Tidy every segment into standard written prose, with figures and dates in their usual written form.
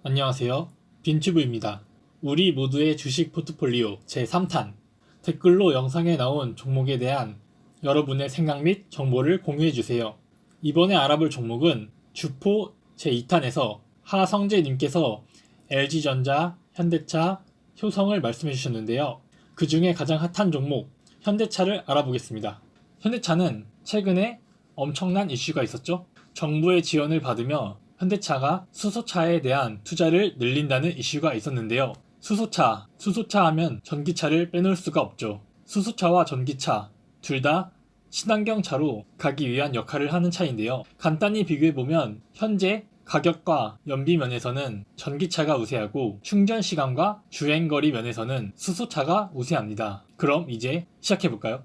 안녕하세요. 빈튜브입니다. 우리 모두의 주식 포트폴리오 제3탄 댓글로 영상에 나온 종목에 대한 여러분의 생각 및 정보를 공유해주세요. 이번에 알아볼 종목은 주포 제2탄에서 하성재님께서 LG전자, 현대차, 효성을 말씀해 주셨는데요. 그 중에 가장 핫한 종목 현대차를 알아보겠습니다. 현대차는 최근에 엄청난 이슈가 있었죠. 정부의 지원을 받으며 현대차가 수소차에 대한 투자를 늘린다는 이슈가 있었는데요. 수소차 하면 전기차를 빼놓을 수가 없죠. 수소차와 전기차 둘 다 친환경차로 가기 위한 역할을 하는 차인데요. 간단히 비교해보면 현재 가격과 연비 면에서는 전기차가 우세하고 충전 시간과 주행거리 면에서는 수소차가 우세합니다. 그럼 이제 시작해볼까요?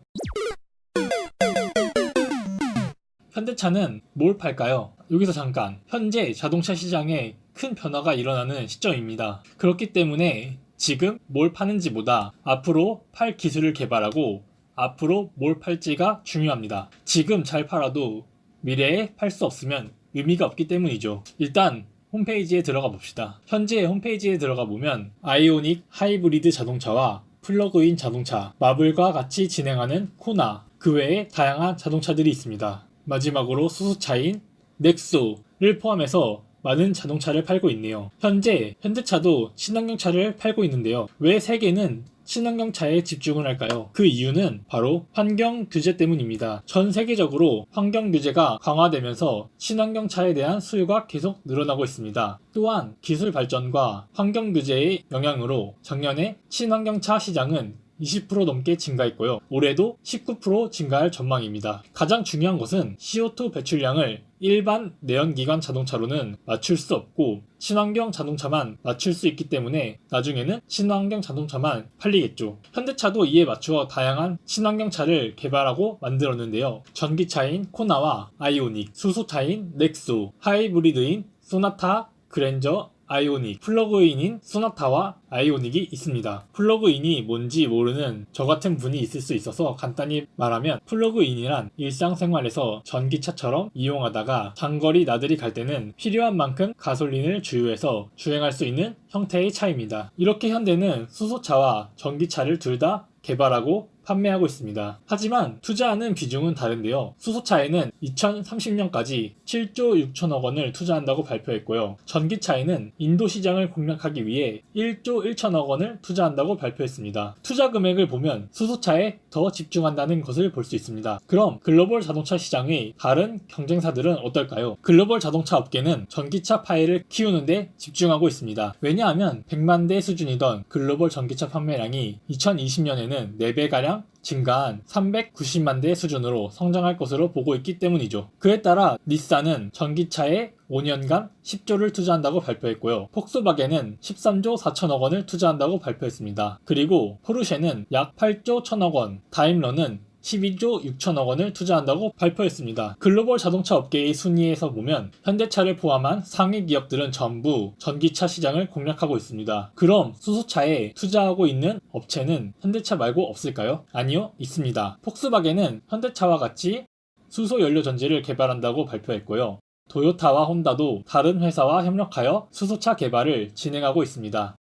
현대차는 뭘 팔까요? 여기서 잠깐, 현재 자동차 시장에 큰 변화가 일어나는 시점입니다. 그렇기 때문에 지금 뭘 파는지보다 앞으로 팔 기술을 개발하고 앞으로 뭘 팔지가 중요합니다. 지금 잘 팔아도 미래에 팔 수 없으면 의미가 없기 때문이죠. 일단 홈페이지에 들어가 봅시다. 현재 홈페이지에 들어가 보면 아이오닉 하이브리드 자동차와 플러그인 자동차, 마블과 같이 진행하는 코나, 그 외에 다양한 자동차들이 있습니다. 마지막으로 수소차인 넥소를 포함해서 많은 자동차를 팔고 있네요. 현재 현대차도 친환경차를 팔고 있는데요. 왜 세계는 친환경차에 집중을 할까요? 그 이유는 바로 환경 규제 때문입니다. 전 세계적으로 환경 규제가 강화되면서 친환경차에 대한 수요가 계속 늘어나고 있습니다. 또한 기술 발전과 환경 규제의 영향으로 작년에 친환경차 시장은 20% 넘게 증가했고요. 올해도 19% 증가할 전망입니다. 가장 중요한 것은 CO2 배출량을 일반 내연기관 자동차로는 맞출 수 없고 친환경 자동차만 맞출 수 있기 때문에 나중에는 친환경 자동차만 팔리겠죠. 현대차도 이에 맞추어 다양한 친환경차를 개발하고 만들었는데요. 전기차인 코나와 아이오닉, 수소차인 넥소, 하이브리드인 소나타, 그랜저, 아이오닉, 플러그인인 소나타와 아이오닉이 있습니다. 플러그인이 뭔지 모르는 저 같은 분이 있을 수 있어서 간단히 말하면 플러그인이란 일상생활에서 전기차처럼 이용하다가 장거리 나들이 갈 때는 필요한 만큼 가솔린을 주유해서 주행할 수 있는 형태의 차입니다. 이렇게 현대는 수소차와 전기차를 둘 다 개발하고 판매하고 있습니다. 하지만 투자하는 비중은 다른데요. 수소차에는 2030년까지 7조 6천억 원을 투자한다고 발표했고요. 전기차에는 인도 시장을 공략하기 위해 1조 1천억 원을 투자한다고 발표했습니다. 투자 금액을 보면 수소차에 더 집중한다는 것을 볼 수 있습니다. 그럼 글로벌 자동차 시장의 다른 경쟁사들은 어떨까요? 글로벌 자동차 업계는 전기차 파이를 키우는데 집중하고 있습니다. 왜냐하면 100만 대 수준이던 글로벌 전기차 판매량이 2020년에는 4배가량 증가한 390만 대 수준으로 성장할 것으로 보고 있기 때문이죠. 그에 따라 닛산은 전기차에 5년간 10조를 투자한다고 발표했고요. 폭스바겐은 13조 4천억 원을 투자한다고 발표했습니다. 그리고 포르쉐는 약 8조 1천억 원, 다임러는 12조 6천억 원을 투자한다고 발표했습니다. 글로벌 자동차 업계의 순위에서 보면 현대차를 포함한 상위 기업들은 전부 전기차 시장을 공략하고 있습니다. 그럼 수소차에 투자하고 있는 업체는 현대차 말고 없을까요? 아니요, 있습니다. 폭스바겐은 현대차와 같이 수소 연료 전지를 개발한다고 발표했고요. 도요타와 혼다도 다른 회사와 협력하여 수소차 개발을 진행하고 있습니다.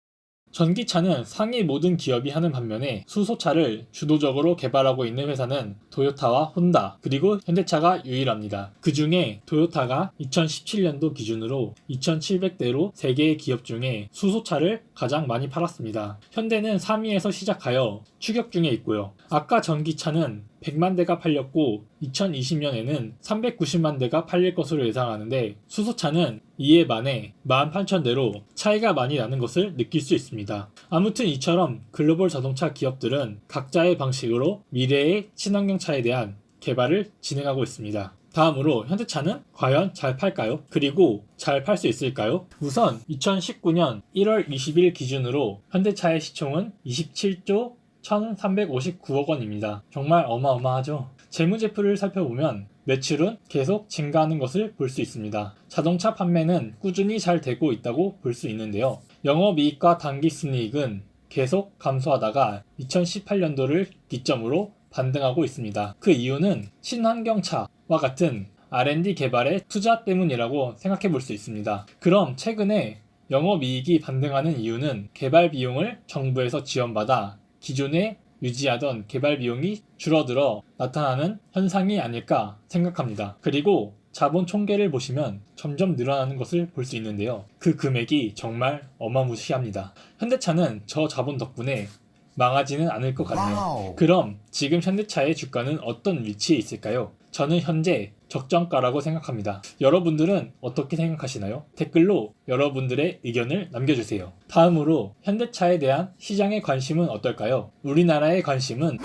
전기차는 상위 모든 기업이 하는 반면에 수소차를 주도적으로 개발하고 있는 회사는 도요타와 혼다, 그리고 현대차가 유일합니다. 그 중에 도요타가 2017년도 기준으로 2,700대로 세계의 기업 중에 수소차를 가장 많이 팔았습니다. 현대는 3위에서 시작하여 추격 중에 있고요. 아까 전기차는 100만 대가 팔렸고 2020년에는 390만 대가 팔릴 것으로 예상하는데 수소차는 이에 반해 18,000대로 차이가 많이 나는 것을 느낄 수 있습니다. 아무튼 이처럼 글로벌 자동차 기업들은 각자의 방식으로 미래의 친환경차에 대한 개발을 진행하고 있습니다. 다음으로 현대차는 과연 잘 팔까요? 그리고 잘 팔 수 있을까요? 우선 2019년 1월 20일 기준으로 현대차의 시총은 27조 1,359억 원입니다. 정말 어마어마하죠? 재무제표를 살펴보면 매출은 계속 증가하는 것을 볼 수 있습니다. 자동차 판매는 꾸준히 잘 되고 있다고 볼 수 있는데요. 영업이익과 당기순이익은 계속 감소하다가 2018년도를 기점으로 반등하고 있습니다. 그 이유는 친환경차와 같은 R&D 개발의 투자 때문이라고 생각해 볼 수 있습니다. 그럼 최근에 영업이익이 반등하는 이유는 개발 비용을 정부에서 지원받아 기존에 유지하던 개발 비용이 줄어들어 나타나는 현상이 아닐까 생각합니다. 그리고 자본 총계를 보시면 점점 늘어나는 것을 볼 수 있는데요. 그 금액이 정말 어마무시합니다. 현대차는 저 자본 덕분에 망하지는 않을 것 같네요. 그럼 지금 현대차의 주가는 어떤 위치에 있을까요? 저는 현재 적정가라고 생각합니다. 여러분들은 어떻게 생각하시나요? 댓글로 여러분들의 의견을 남겨주세요. 다음으로 현대차에 대한 시장의 관심은 어떨까요? 우리나라의 관심은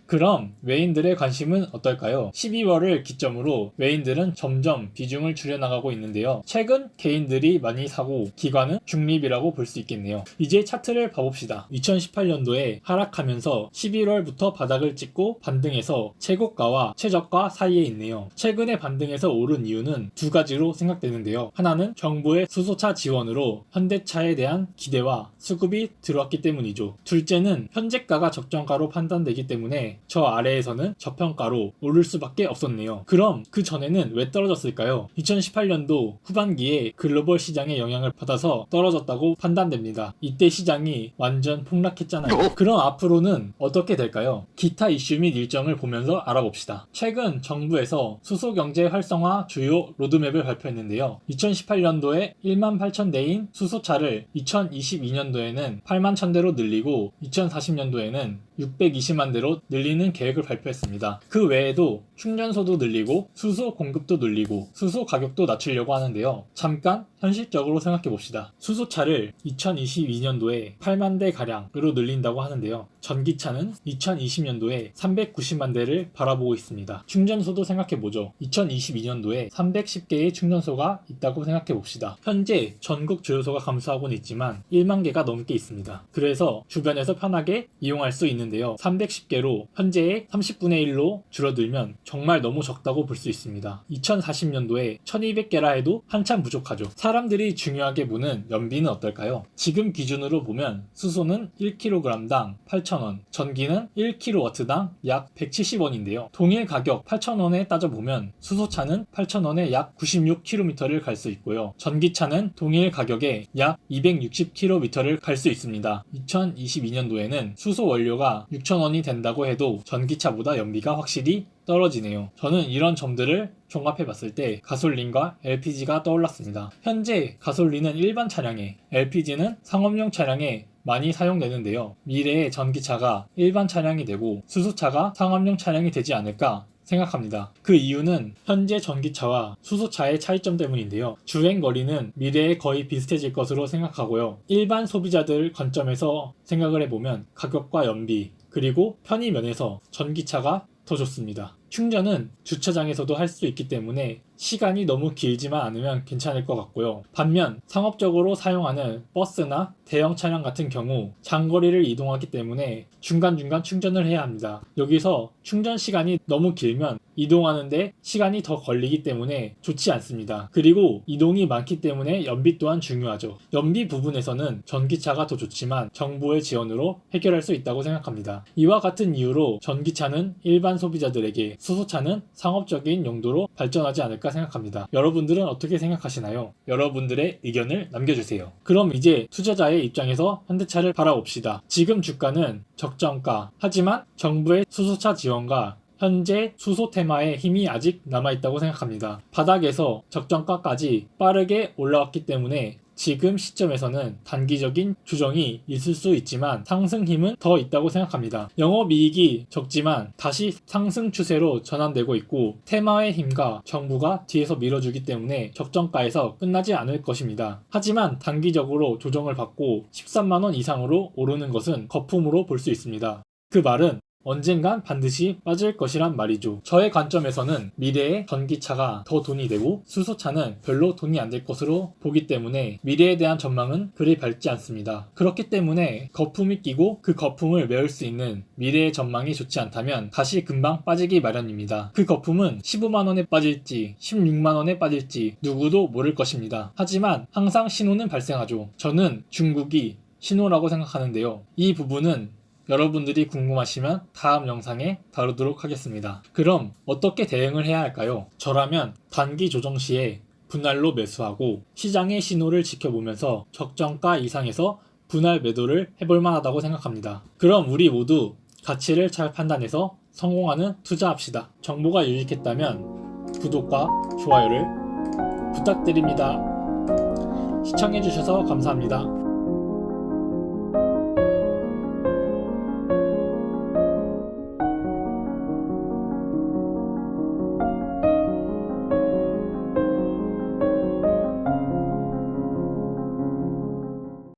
그럼 외인들의 관심은 어떨까요? 12월을 기점으로 외인들은 점점 비중을 줄여나가고 있는데요. 최근 개인들이 많이 사고 기관은 중립이라고 볼 수 있겠네요. 이제 차트를 봐봅시다. 2018년도에 하락하면서 11월부터 바닥을 찍고 반등해서 최고가와 최저가 사이에 있네요. 최근에 반등해서 오른 이유는 두 가지로 생각되는데요. 하나는 정부의 수소차 지원으로 현대차에 대한 기대와 수급이 들어왔기 때문이죠. 둘째는 현재가가 적정가로 판단되기 때문에 저 아래에서는 저평가로 오를 수밖에 없었네요. 그럼 그 전에는 왜 떨어졌을까요? 2018년도 후반기에 글로벌 시장의 영향을 받아서 떨어졌다고 판단됩니다. 이때 시장이 완전 폭락했잖아요. 그럼 앞으로는 어떻게 될까요? 기타 이슈 및 일정을 보면서 알아봅시다. 최근 정부에서 수소경제 활성화 주요 로드맵을 발표했는데요. 2018년도에 1만 8천 대인 수소차를 2022년도에는 8만 1,000대로 늘리고 2040년도에는 620만 대로 늘리는 계획을 발표했습니다. 그 외에도 충전소도 늘리고 수소 공급도 늘리고 수소 가격도 낮추려고 하는데요. 잠깐 현실적으로 생각해 봅시다. 수소차를 2022년도에 8만 대 가량으로 늘린다고 하는데요. 전기차는 2020년도에 390만 대를 바라보고 있습니다. 충전소도 생각해 보죠. 2022년도에 310개의 충전소가 있다고 생각해 봅시다. 현재 전국 주유소가 감소하고는 있지만 1만 개가 넘게 있습니다. 그래서 주변에서 편하게 이용할 수 있는데요. 310개로 현재의 30분의 1로 줄어들면 정말 너무 적다고 볼 수 있습니다. 2040년도에 1200개라 해도 한참 부족하죠. 사람들이 중요하게 보는 연비는 어떨까요? 지금 기준으로 보면 수소는 1kg당 8,000원, 전기는 1kW당 약 170원인데요. 동일 가격 8,000원에 따져보면 수소차는 8,000원에 약 96km를 갈 수 있고요. 전기차는 동일 가격에 약 260km를 갈 수 있습니다. 2022년도에는 수소 원료가 6,000원이 된다고 해도 전기차보다 연비가 확실히 떨어지네요. 저는 이런 점들을 종합해봤을 때 가솔린과 LPG가 떠올랐습니다. 현재 가솔린은 일반 차량에, LPG는 상업용 차량에 많이 사용되는데요. 미래의 전기차가 일반 차량이 되고 수소차가 상업용 차량이 되지 않을까 생각합니다. 그 이유는 현재 전기차와 수소차의 차이점 때문인데요. 주행거리는 미래에 거의 비슷해질 것으로 생각하고요. 일반 소비자들 관점에서 생각을 해보면 가격과 연비, 그리고 편의 면에서 전기차가 더 좋습니다. 충전은 주차장에서도 할 수 있기 때문에 시간이 너무 길지만 않으면 괜찮을 것 같고요. 반면 상업적으로 사용하는 버스나 대형 차량 같은 경우 장거리를 이동하기 때문에 중간중간 충전을 해야 합니다. 여기서 충전 시간이 너무 길면 이동하는데 시간이 더 걸리기 때문에 좋지 않습니다. 그리고 이동이 많기 때문에 연비 또한 중요하죠. 연비 부분에서는 전기차가 더 좋지만 정부의 지원으로 해결할 수 있다고 생각합니다. 이와 같은 이유로 전기차는 일반 소비자들에게, 수소차는 상업적인 용도로 발전하지 않을까 생각합니다. 여러분들은 어떻게 생각하시나요? 여러분들의 의견을 남겨주세요. 그럼 이제 투자자의 입장에서 현대차를 바라봅시다. 지금 주가는 적정가, 하지만 정부의 수소차 지원과 현재 수소 테마의 힘이 아직 남아있다고 생각합니다. 바닥에서 적정가까지 빠르게 올라왔기 때문에 지금 시점에서는 단기적인 조정이 있을 수 있지만 상승 힘은 더 있다고 생각합니다. 영업이익이 적지만 다시 상승 추세로 전환되고 있고 테마의 힘과 정부가 뒤에서 밀어주기 때문에 적정가에서 끝나지 않을 것입니다. 하지만 단기적으로 조정을 받고 13만원 이상으로 오르는 것은 거품으로 볼 수 있습니다. 그 말은 언젠간 반드시 빠질 것이란 말이죠. 저의 관점에서는 미래에 전기차가 더 돈이 되고 수소차는 별로 돈이 안 될 것으로 보기 때문에 미래에 대한 전망은 그리 밝지 않습니다. 그렇기 때문에 거품이 끼고 그 거품을 메울 수 있는 미래의 전망이 좋지 않다면 다시 금방 빠지기 마련입니다. 그 거품은 15만원에 빠질지 16만원에 빠질지 누구도 모를 것입니다. 하지만 항상 신호는 발생하죠. 저는 중국이 신호라고 생각하는데요. 이 부분은 여러분들이 궁금하시면 다음 영상에 다루도록 하겠습니다. 그럼 어떻게 대응을 해야 할까요? 저라면 단기 조정 시에 분할로 매수하고 시장의 신호를 지켜보면서 적정가 이상에서 분할 매도를 해볼 만하다고 생각합니다. 그럼 우리 모두 가치를 잘 판단해서 성공하는 투자합시다. 정보가 유익했다면 구독과 좋아요를 부탁드립니다. 시청해주셔서 감사합니다.